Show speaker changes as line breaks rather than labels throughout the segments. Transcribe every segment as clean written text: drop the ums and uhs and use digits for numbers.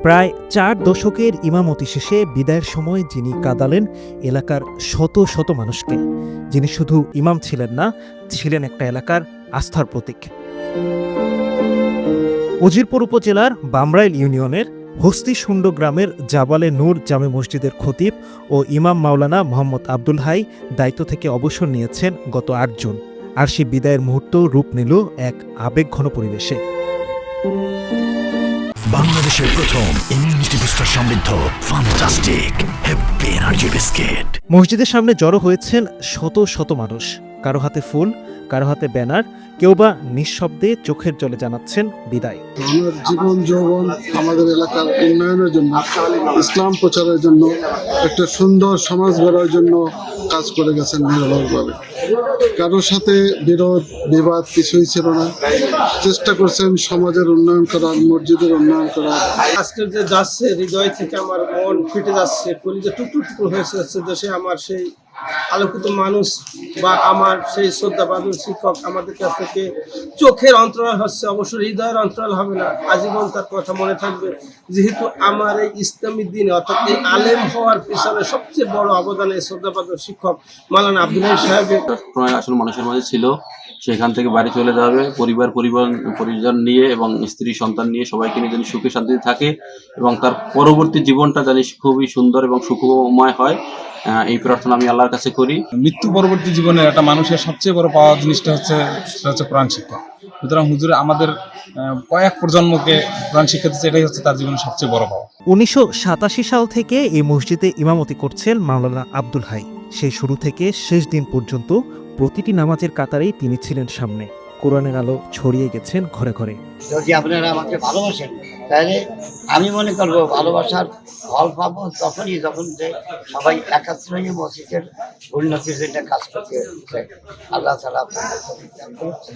প্রায় 4 দশকের ইমামতি শেষে বিদায়ের সময় যিনি কাঁদালেন এলাকার শত শত মানুষকে, যিনি শুধু ইমাম ছিলেন না, ছিলেন একটা এলাকার আস্থার প্রতীক। উজিরপুর উপজেলার বামরাইল ইউনিয়নের হস্তিশুণ্ড গ্রামের জাবালে নূর জামে মসজিদের খতিব ও ইমাম মাওলানা মোহাম্মদ আব্দুল হাই দায়িত্ব থেকে অবসর নিয়েছেন গত ৮ জুন। আর সেই বিদায়ের মুহূর্ত রূপ নিল এক আবেগঘন পরিবেশে।
বাংলাদেশের প্রথম ইমিউনিটি বুস্টার সমৃদ্ধ ফ্যান্টাস্টিক হ্যাপি এনার্জি বিস্কিট।
মসজিদের সামনে জড়ো হয়েছেন শত শত মানুষ, কারো হাতে ফুল, কারো হাতে ব্যানার, কেউ বা নিঃশব্দে চোখের জলে জানাচ্ছেন বিদায়।
আমার জীবন যৌবন আমাদের এলাকার উন্নয়নের জন্য, ইসলাম প্রচারের জন্য, একটা সুন্দর সমাজ গড়ার জন্য কাজ করে গেছেন নিরলসভাবে। কারোর সাথে বিরোধ বিবাদ কিছুই ছিল না। চেষ্টা করছেন সমাজের উন্নয়ন করার, মসজিদের উন্নয়ন করার।
আজকের যে যাচ্ছে, হৃদয় থেকে আমার মন ফেটে যাচ্ছে, কলিজা টুকরো টুকরো হয়ে যাচ্ছে। দেশে আমার সেই আলোকিত মানুষ বা আমার সেই শ্রদ্ধাভাজন শিক্ষক আমাদের কাছ থেকে চোখের অন্তরাল হচ্ছে, অবশ্যই হৃদয়ের অন্তরাল হবে না। আজীবন তার কথা মনে থাকবে, যেহেতু আমার এই ইসলামী দিনে অর্থাৎ এই আলেম হওয়ার পিছনে সবচেয়ে বড় অবদান এই শ্রদ্ধাভাজন শিক্ষক মাওলানা আব্দুল হাই সাহেবের।
আসলে মানুষের মাঝে ছিল, সেখান থেকে বাড়ি চলে যাবে পরিজন নিয়ে এবং স্ত্রী সন্তান নিয়ে সবাইকে নিয়ে যেন সুখে শান্তিতে থাকে এবং তার পরবর্তী জীবনটা যেন খুবই সুন্দর এবং সুখময় হয়, এই প্রার্থনা আমি আল্লাহর কাছে করি।
মৃত্যু পরবর্তী জীবনে একটা মানুষের সবচেয়ে বড় পাওয়া জিনিসটা হচ্ছে কোরআন শিক্ষা। সুতরাং হুজুর আমাদের কয়েক প্রজন্মকে কোরআন শিক্ষা দিচ্ছে, এটাই হচ্ছে তার জীবনের সবচেয়ে বড় পাওয়া।
1987 সাল থেকে এই মসজিদে ইমামতি করছেন মাওলানা আব্দুল হাই। সেই শুরু থেকে শেষ দিন পর্যন্ত প্রতিটি নামাজের কাতারেই তিনি ছিলেন সামনে। কোরআনের আলো ছড়িয়ে গেছেন ঘরে ঘরে।
যদি আপনারা আমাকে ভালোবাসেন, তাহলে আমি মনে করবো ভালোবাসার ফল পাবো তখনই, যখন যে সবাই একাত্র হয়ে মসজিদের উন্নতির জন্য কাজ করতে চাই। আল্লাহ তাআলা আপনাদের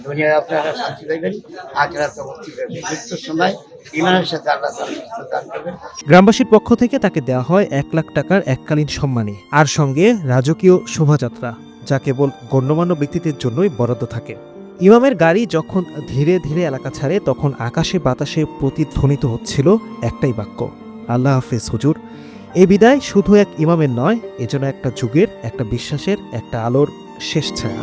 দুনিয়ায় আপনারা শান্তি পাইবেন, আখিরাতে মুক্তি পাবেন। মৃত্যুর সময় ঈমানের সাথে আল্লাহ তাআলা দান করবেন।
গ্রামবাসীর পক্ষ থেকে তাকে দেওয়া হয় 1 লাখ টাকার এককালীন সম্মানী, আর সঙ্গে রাজকীয় শোভাযাত্রা, যা কেবল গণ্যমান্য ব্যক্তিদের জন্যই বরাদ্দ থাকে। ইমামের গাড়ি যখন ধীরে ধীরে এলাকা ছাড়ে, তখন আকাশে বাতাসে প্রতিধ্বনিত হচ্ছিল একটাই বাক্য, আল্লাহ হাফেজ হুজুর। এই বিদায় শুধু এক ইমামের নয়, এজন্য একটা যুগের, একটা বিশ্বাসের, একটা আলোর শেষ ছায়া।